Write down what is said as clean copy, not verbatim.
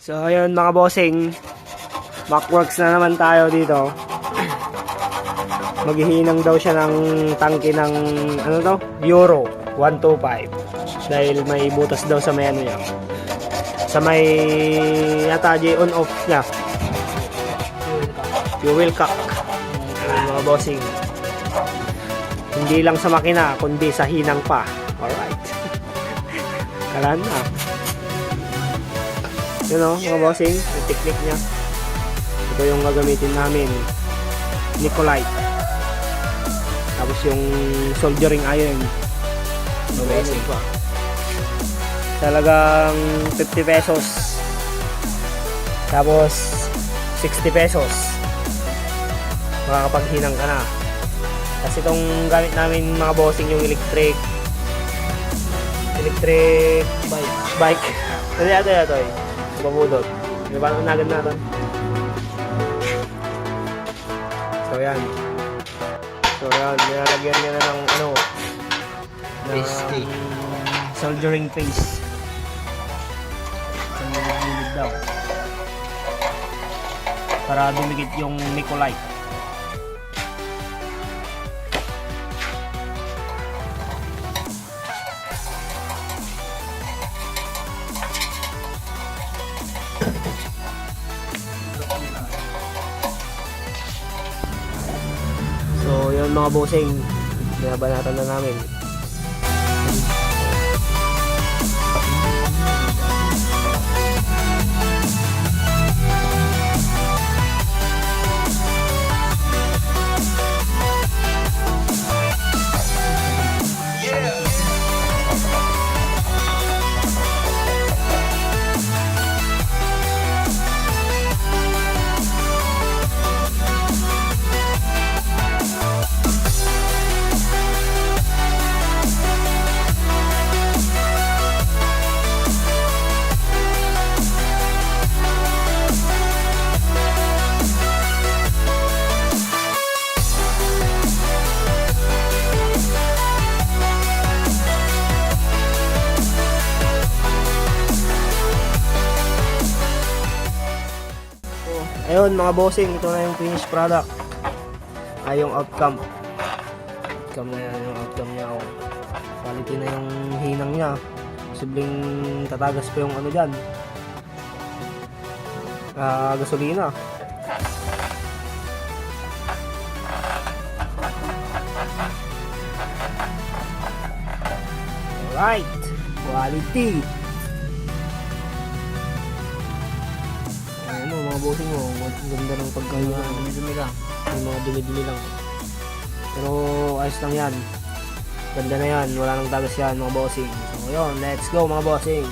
So ayun mga bossing, Macworks na naman tayo dito. Maghihinang daw siya ng tangke ng ano to? Euro 125 dahil may butas daw sa may ano niya. Sa may yata on off niya. Fuel cock. Ayun, mga bossing. Hindi lang sa makina kundi sa hinang pa. Alright. Kalaan na. Yun o, mga bossing, yung technique niya. Ito yung gagamitin namin. Nicolite. Tapos yung soldering iron. Amazing pa. Talagang 50 pesos. Tapos 60 pesos. Makakapaghinang ka na. Kasi itong gamit namin mga bossing yung electric bike. Ito. Babudot. Di ba nagan natin? So yan. Nilalagyan niya na ng ano. Pasty. Soldering paste. Gilid daw. Para dumikit yung Nicolite. So yun mga bossing, binabanatan na namin. Ayun mga bossing, ito na yung finished product. Ay yung outcome. Outcome na yan, yung outcome niya. Oh. Quality na yung hinang niya. Posibleng tatagas pa yung ano dyan. Gasolina. Alright. Quality. Mga bossing mo, ganda ng pagkain. Dumi-dumi lang. Yung mga dumi-dumi lang. Pero ayos lang yan. Ganda na yan, wala nang tagas yan mga bossing. So yun, let's go mga bossing.